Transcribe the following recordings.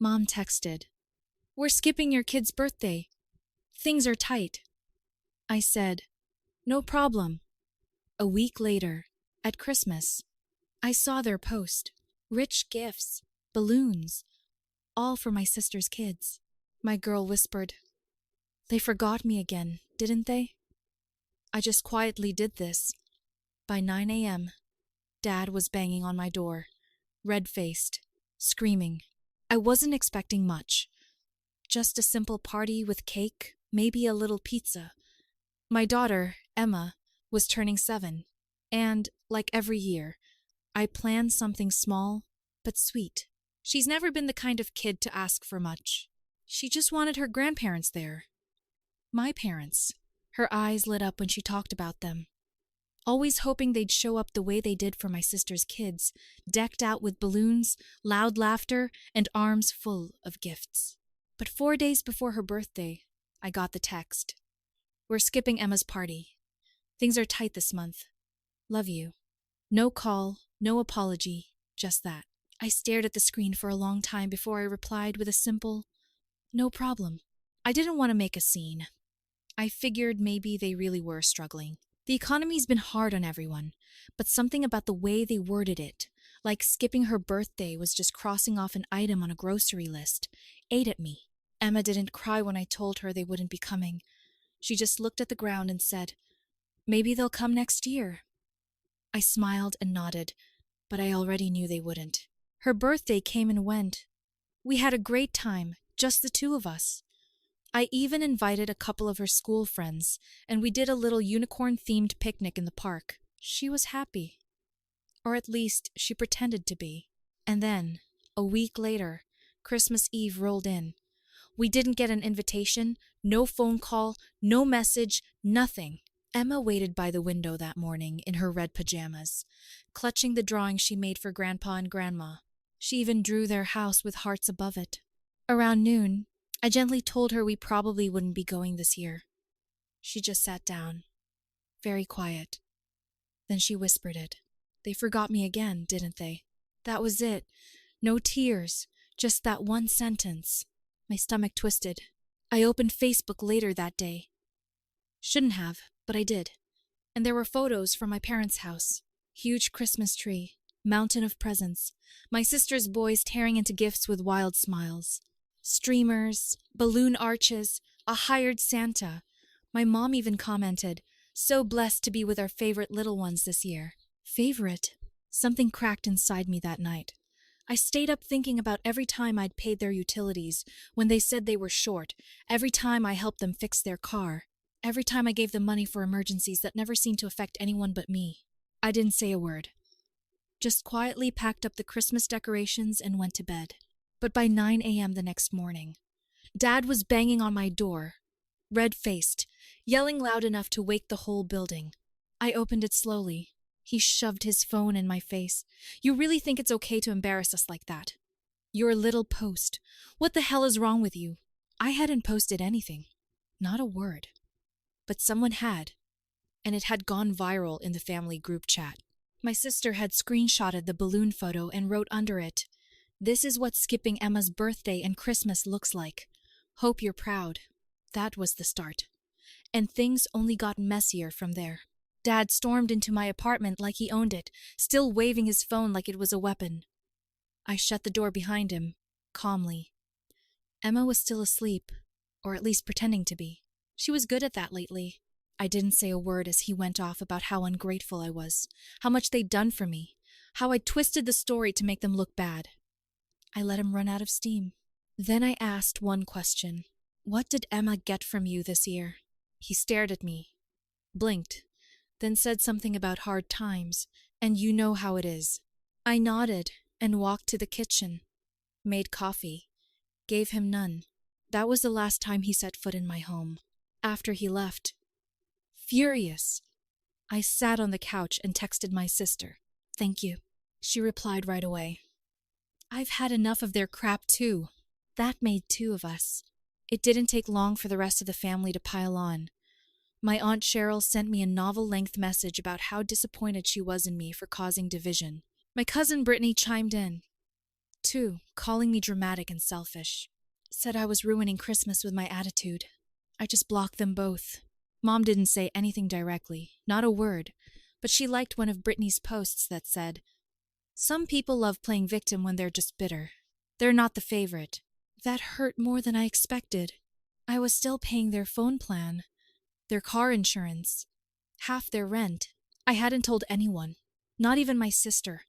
Mom texted, "We're skipping your kid's birthday. Things are tight." I said, "No problem." A week later, at Christmas, I saw their post. Rich gifts, balloons, all for my sister's kids. My girl whispered, "They forgot me again, didn't they?" I just quietly did this. By 9 a.m., Dad was banging on my door, red-faced, screaming. I wasn't expecting much. Just a simple party with cake, maybe a little pizza. My daughter, Emma, was turning 7, and, like every year, I planned something small but sweet. She's never been the kind of kid to ask for much. She just wanted her grandparents there. My parents. Her eyes lit up when she talked about them. Always hoping they'd show up the way they did for my sister's kids, decked out with balloons, loud laughter, and arms full of gifts. But 4 days before her birthday, I got the text. "We're skipping Emma's party. Things are tight this month. Love you." No call, no apology, just that. I stared at the screen for a long time before I replied with a simple, "No problem." I didn't want to make a scene. I figured maybe they really were struggling. The economy's been hard on everyone, but something about the way they worded it, like skipping her birthday was just crossing off an item on a grocery list, ate at me. Emma didn't cry when I told her they wouldn't be coming. She just looked at the ground and said, "Maybe they'll come next year." I smiled and nodded, but I already knew they wouldn't. Her birthday came and went. We had a great time, just the two of us. I even invited a couple of her school friends, and we did a little unicorn-themed picnic in the park. She was happy. Or at least, she pretended to be. And then, a week later, Christmas Eve rolled in. We didn't get an invitation, no phone call, no message, nothing. Emma waited by the window that morning in her red pajamas, clutching the drawing she made for Grandpa and Grandma. She even drew their house with hearts above it. Around noon, I gently told her we probably wouldn't be going this year. She just sat down, very quiet. Then she whispered it. "They forgot me again, didn't they?" That was it. No tears, just that one sentence. My stomach twisted. I opened Facebook later that day. Shouldn't have, but I did. And there were photos from my parents' house. Huge Christmas tree, mountain of presents, my sister's boys tearing into gifts with wild smiles. Streamers, balloon arches, a hired Santa. My mom even commented, "So blessed to be with our favorite little ones this year." Favorite? Something cracked inside me that night. I stayed up thinking about every time I'd paid their utilities, when they said they were short, every time I helped them fix their car, every time I gave them money for emergencies that never seemed to affect anyone but me. I didn't say a word. Just quietly packed up the Christmas decorations and went to bed. But by 9 a.m. the next morning, Dad was banging on my door, red-faced, yelling loud enough to wake the whole building. I opened it slowly. He shoved his phone in my face. "You really think it's okay to embarrass us like that? Your little post. What the hell is wrong with you?" I hadn't posted anything. Not a word. But someone had, and it had gone viral in the family group chat. My sister had screenshotted the balloon photo and wrote under it, "This is what skipping Emma's birthday and Christmas looks like. Hope you're proud." That was the start. And things only got messier from there. Dad stormed into my apartment like he owned it, still waving his phone like it was a weapon. I shut the door behind him, calmly. Emma was still asleep, or at least pretending to be. She was good at that lately. I didn't say a word as he went off about how ungrateful I was, how much they'd done for me, how I twisted the story to make them look bad. I let him run out of steam. Then I asked one question. "What did Emma get from you this year?" He stared at me, blinked, then said something about hard times, and you know how it is. I nodded and walked to the kitchen, made coffee, gave him none. That was the last time he set foot in my home. After he left, furious, I sat on the couch and texted my sister, "Thank you." She replied right away. I've had enough of their crap too. That made 2 of us. It didn't take long for the rest of the family to pile on. My Aunt Cheryl sent me a novel-length message about how disappointed she was in me for causing division. My cousin Brittany chimed in. too, calling me dramatic and selfish. Said I was ruining Christmas with my attitude. I just blocked them both. Mom didn't say anything directly, not a word, but she liked one of Brittany's posts that said, "Some people love playing victim when they're just bitter. They're not the favorite." That hurt more than I expected. I was still paying their phone plan, their car insurance, half their rent. I hadn't told anyone, not even my sister,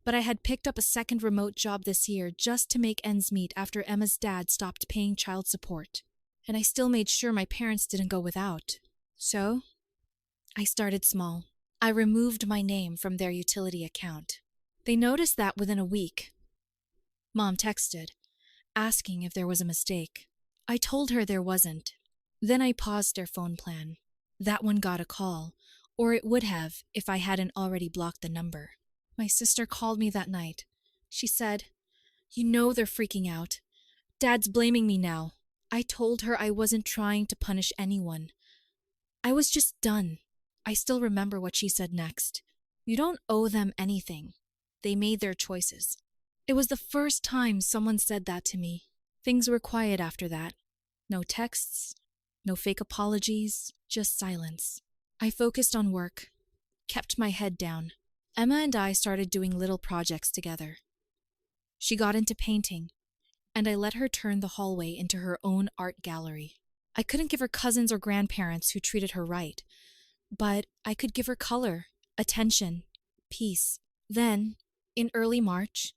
but I had picked up a second remote job this year just to make ends meet after Emma's dad stopped paying child support. And I still made sure my parents didn't go without. So, I started small. I removed my name from their utility account. They noticed that within a week. Mom texted, asking if there was a mistake. I told her there wasn't. Then I paused their phone plan. That one got a call, or it would have if I hadn't already blocked the number. My sister called me that night. She said, "You know they're freaking out. Dad's blaming me now." I told her I wasn't trying to punish anyone. I was just done. I still remember what she said next. "You don't owe them anything. They made their choices." It was the first time someone said that to me. Things were quiet after that. No texts, no fake apologies, just silence. I focused on work, kept my head down. Emma and I started doing little projects together. She got into painting, and I let her turn the hallway into her own art gallery. I couldn't give her cousins or grandparents who treated her right, but I could give her color, attention, peace. Then, in early March,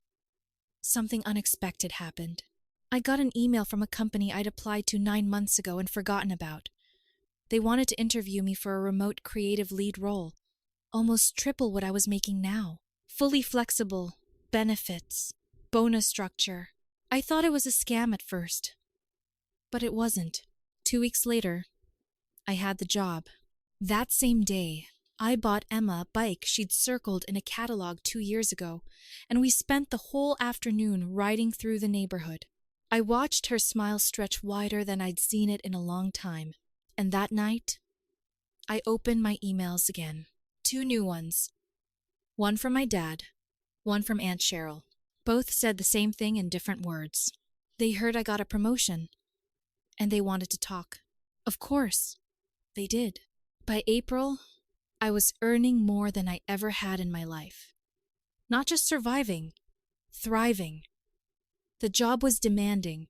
something unexpected happened. I got an email from a company I'd applied to 9 months ago and forgotten about. They wanted to interview me for a remote creative lead role, almost triple what I was making now. Fully flexible, benefits, bonus structure. I thought it was a scam at first, but it wasn't. 2 weeks later, I had the job. That same day, I bought Emma a bike she'd circled in a catalog 2 years ago, and we spent the whole afternoon riding through the neighborhood. I watched her smile stretch wider than I'd seen it in a long time, and that night, I opened my emails again. 2 new ones. One from my dad, one from Aunt Cheryl. Both said the same thing in different words. They heard I got a promotion, and they wanted to talk. Of course, they did. By April, I was earning more than I ever had in my life. Not just surviving, thriving. The job was demanding,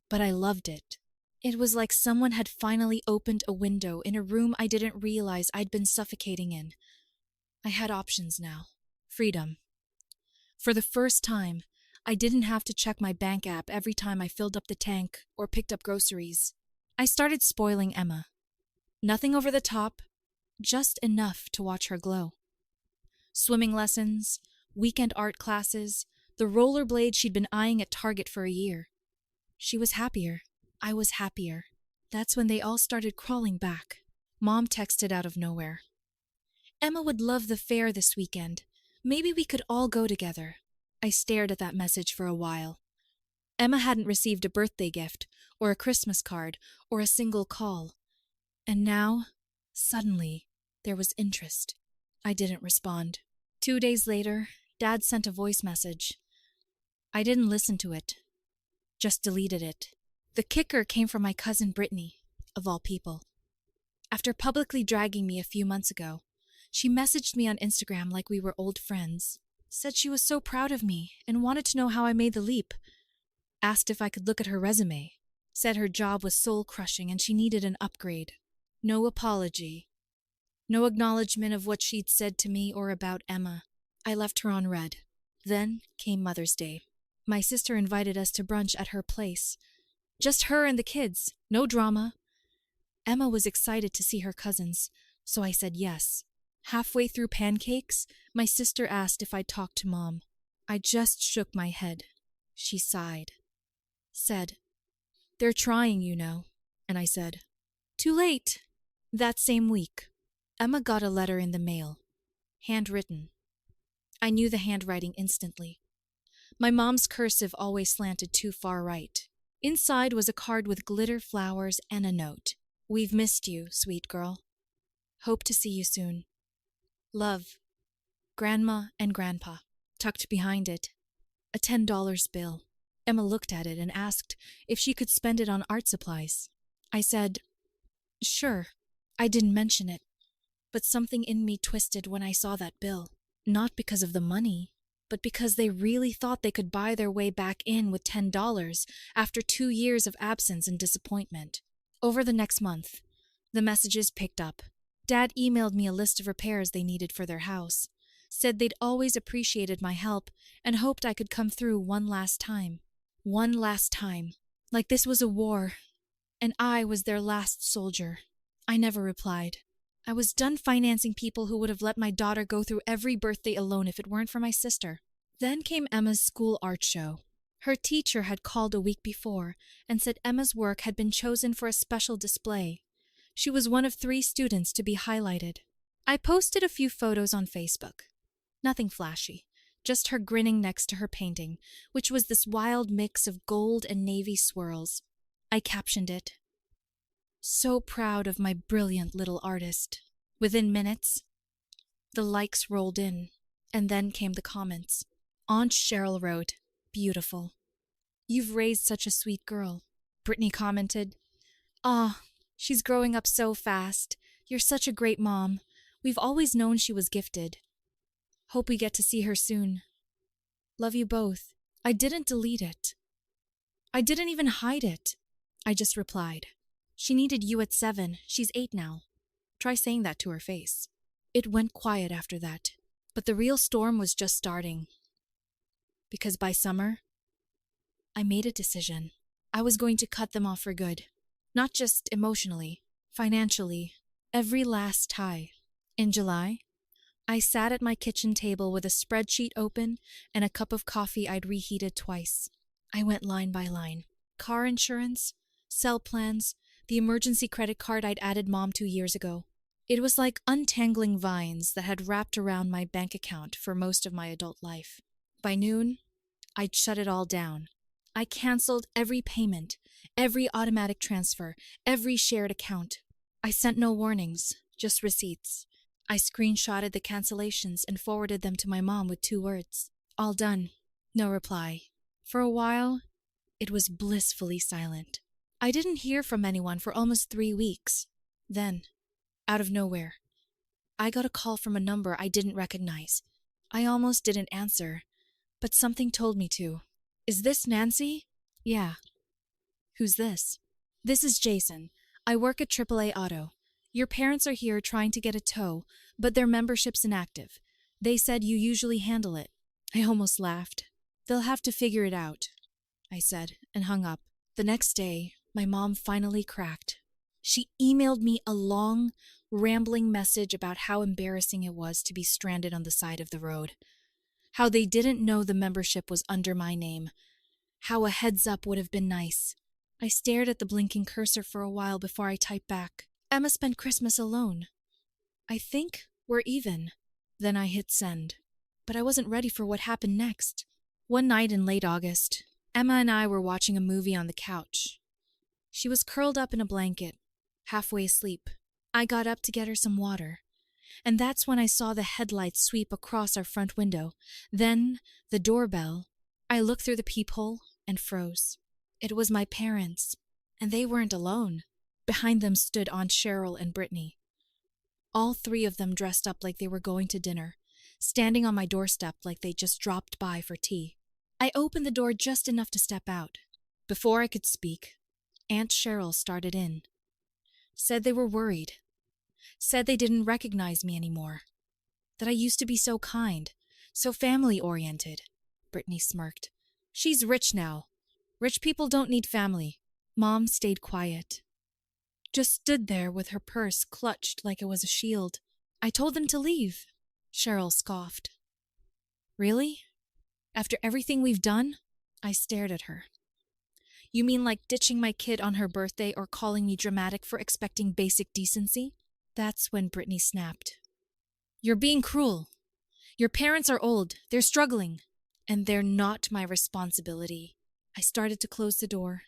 but I loved it. It was like someone had finally opened a window in a room I didn't realize I'd been suffocating in. I had options now. Freedom. For the first time, I didn't have to check my bank app every time I filled up the tank or picked up groceries. I started spoiling Emma. Nothing over the top, just enough to watch her glow. Swimming lessons, weekend art classes, the rollerblade she'd been eyeing at Target for a year. She was happier. I was happier. That's when they all started crawling back. Mom texted out of nowhere. "Emma would love the fair this weekend. Maybe we could all go together." I stared at that message for a while. Emma hadn't received a birthday gift, or a Christmas card, or a single call. And now, suddenly, there was interest. I didn't respond. 2 days later, Dad sent a voice message. I didn't listen to it, just deleted it. The kicker came from my cousin Brittany, of all people. After publicly dragging me a few months ago, she messaged me on Instagram like we were old friends, said she was so proud of me and wanted to know how I made the leap, asked if I could look at her resume, said her job was soul-crushing and she needed an upgrade. No apology. No acknowledgement of what she'd said to me or about Emma. I left her on red. Then came Mother's Day. My sister invited us to brunch at her place. Just her and the kids, no drama. Emma was excited to see her cousins, so I said yes. Halfway through pancakes, my sister asked if I'd talk to Mom. I just shook my head. She sighed. Said, "They're trying, you know." And I said, "Too late." That same week, Emma got a letter in the mail. Handwritten. I knew the handwriting instantly. My mom's cursive always slanted too far right. Inside was a card with glitter flowers and a note. "We've missed you, sweet girl. Hope to see you soon. Love, Grandma and Grandpa." Tucked behind it, A $10 bill. Emma looked at it and asked if she could spend it on art supplies. I said, sure. I didn't mention it, but something in me twisted when I saw that bill. Not because of the money, but because they really thought they could buy their way back in with $10 after 2 years of absence and disappointment. Over the next month, the messages picked up. Dad emailed me a list of repairs they needed for their house, said they'd always appreciated my help and hoped I could come through one last time. One last time. Like this was a war, and I was their last soldier. I never replied. I was done financing people who would have let my daughter go through every birthday alone if it weren't for my sister. Then came Emma's school art show. Her teacher had called a week before and said Emma's work had been chosen for a special display. She was one of 3 students to be highlighted. I posted a few photos on Facebook. Nothing flashy, just her grinning next to her painting, which was this wild mix of gold and navy swirls. I captioned it, "So proud of my brilliant little artist." Within minutes, the likes rolled in, and then came the comments. Aunt Cheryl wrote, "Beautiful. You've raised such a sweet girl." Brittany commented, "Ah, she's growing up so fast. You're such a great mom. We've always known she was gifted. Hope we get to see her soon. Love you both." I didn't delete it. I didn't even hide it. I just replied, "She needed you at 7. She's 8 now. Try saying that to her face." It went quiet after that, but the real storm was just starting. Because by summer, I made a decision. I was going to cut them off for good. Not just emotionally, financially, every last tie. In July, I sat at my kitchen table with a spreadsheet open and a cup of coffee I'd reheated twice. I went line by line. Car insurance, cell plans, the emergency credit card I'd added Mom 2 years ago. It was like untangling vines that had wrapped around my bank account for most of my adult life. By noon, I'd shut it all down. I canceled every payment, every automatic transfer, every shared account. I sent no warnings, just receipts. I screenshotted the cancellations and forwarded them to my mom with 2 words. All done. No reply. For a while, it was blissfully silent. I didn't hear from anyone for almost 3 weeks. Then, out of nowhere, I got a call from a number I didn't recognize. I almost didn't answer, but something told me to. "Is this Nancy?" "Yeah." "Who's this?" "This is Jason. I work at AAA Auto. Your parents are here trying to get a tow, but their membership's inactive. They said you usually handle it." I almost laughed. "They'll have to figure it out," I said, and hung up. The next day, my mom finally cracked. She emailed me a long, rambling message about how embarrassing it was to be stranded on the side of the road. How they didn't know the membership was under my name. How a heads up would have been nice. I stared at the blinking cursor for a while before I typed back, "Emma spent Christmas alone. I think we're even." Then I hit send. But I wasn't ready for what happened next. One night in late August, Emma and I were watching a movie on the couch. She was curled up in a blanket, halfway asleep. I got up to get her some water, and that's when I saw the headlights sweep across our front window. Then, the doorbell. I looked through the peephole and froze. It was my parents, and they weren't alone. Behind them stood Aunt Cheryl and Brittany. All 3 of them dressed up like they were going to dinner, standing on my doorstep like they just dropped by for tea. I opened the door just enough to step out. Before I could speak, Aunt Cheryl started in. Said they were worried. Said they didn't recognize me anymore. That I used to be so kind, so family-oriented. Brittany smirked. "She's rich now. Rich people don't need family." Mom stayed quiet. Just stood there with her purse clutched like it was a shield. "I told them to leave." Cheryl scoffed. "Really? After everything we've done?" I stared at her. "You mean like ditching my kid on her birthday or calling me dramatic for expecting basic decency?" That's when Brittany snapped. "You're being cruel. Your parents are old. They're struggling. And they're not my responsibility." I started to close the door,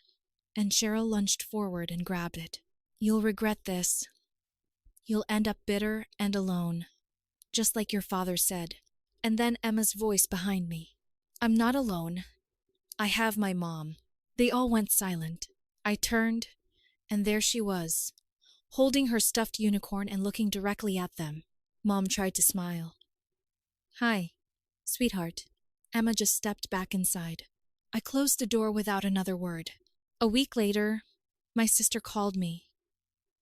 and Cheryl lunged forward and grabbed it. "You'll regret this. You'll end up bitter and alone, just like your father said." And then Emma's voice behind me. I'm not alone. I have my mom. They all went silent. I turned, and there she was, holding her stuffed unicorn and looking directly at them. Mom tried to smile. Hi, sweetheart. Emma just stepped back inside. I closed the door without another word. A week later, my sister called me.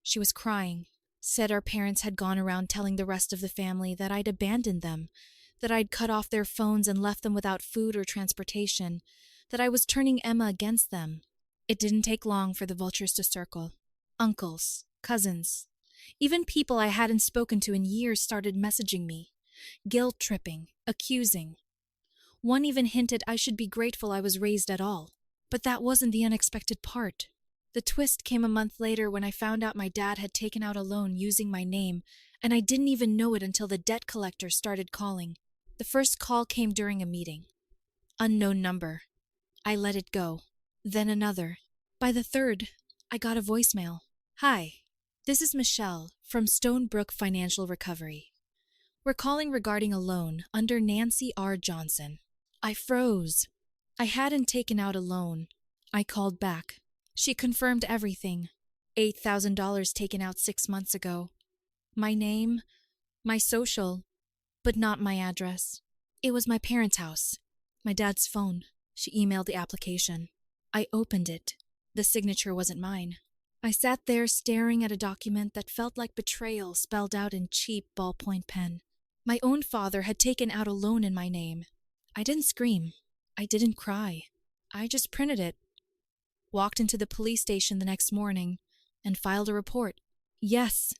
She was crying, said our parents had gone around telling the rest of the family that I'd abandoned them, that I'd cut off their phones and left them without food or transportation, that I was turning Emma against them. It didn't take long for the vultures to circle. Uncles, cousins, even people I hadn't spoken to in years started messaging me, guilt-tripping, accusing. One even hinted I should be grateful I was raised at all. But that wasn't the unexpected part. The twist came a month later when I found out my dad had taken out a loan using my name, and I didn't even know it until the debt collector started calling. The first call came during a meeting. Unknown number. I let it go. Then another. By the third, I got a voicemail. Hi, this is Michelle from Stonebrook Financial Recovery. We're calling regarding a loan under Nancy R. Johnson. I froze. I hadn't taken out a loan. I called back. She confirmed everything. $8,000 taken out 6 months ago. My name, my social, but not my address. It was my parents' house. My dad's phone. She emailed the application. I opened it. The signature wasn't mine. I sat there staring at a document that felt like betrayal spelled out in cheap ballpoint pen. My own father had taken out a loan in my name. I didn't scream. I didn't cry. I just printed it, walked into the police station the next morning, and filed a report. Yes,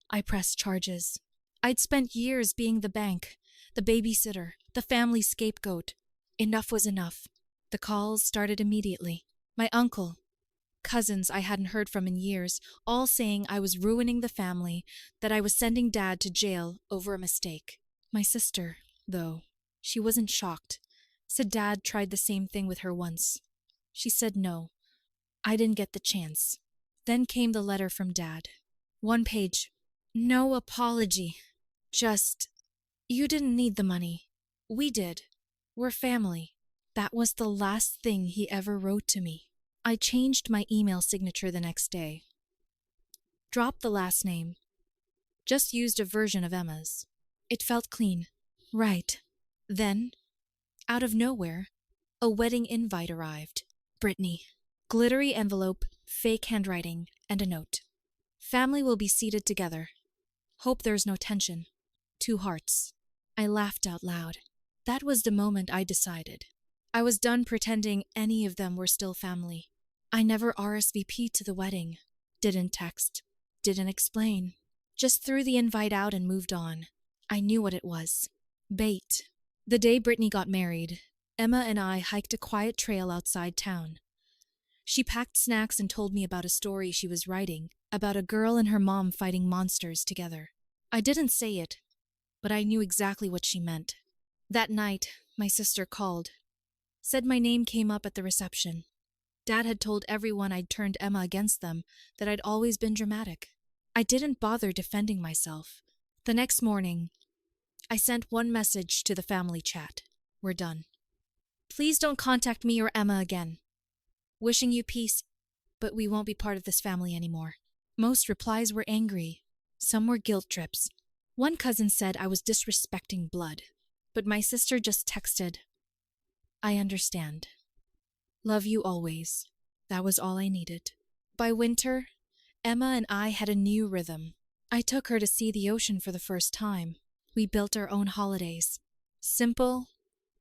I pressed charges. I'd spent years being the bank, the babysitter, the family scapegoat. Enough was enough. The calls started immediately. My uncle, cousins I hadn't heard from in years, all saying I was ruining the family, that I was sending Dad to jail over a mistake. My sister, though, she wasn't shocked. Said Dad tried the same thing with her once. She said no. I didn't get the chance. Then came the letter from Dad. 1 page. No apology. Just, you didn't need the money. We did. We're family. That was the last thing he ever wrote to me. I changed my email signature the next day. Dropped the last name. Just used a version of Emma's. It felt clean. Right. Then, out of nowhere, a wedding invite arrived. Brittany. Glittery envelope, fake handwriting, and a note. Family will be seated together. Hope there's no tension. 2 hearts. I laughed out loud. That was the moment I decided. I was done pretending any of them were still family. I never RSVP'd to the wedding. Didn't text. Didn't explain. Just threw the invite out and moved on. I knew what it was. Bait. The day Brittany got married, Emma and I hiked a quiet trail outside town. She packed snacks and told me about a story she was writing, about a girl and her mom fighting monsters together. I didn't say it, but I knew exactly what she meant. That night, my sister called. Said my name came up at the reception. Dad had told everyone I'd turned Emma against them, that I'd always been dramatic. I didn't bother defending myself. The next morning, I sent one message to the family chat. We're done. Please don't contact me or Emma again. Wishing you peace, but we won't be part of this family anymore. Most replies were angry. Some were guilt trips. One cousin said I was disrespecting blood, but my sister just texted, I understand. Love you always. That was all I needed. By winter, Emma and I had a new rhythm. I took her to see the ocean for the first time. We built our own holidays. Simple,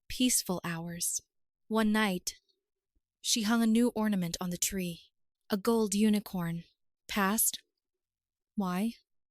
peaceful hours. One night, she hung a new ornament on the tree. A gold unicorn. Past? Why?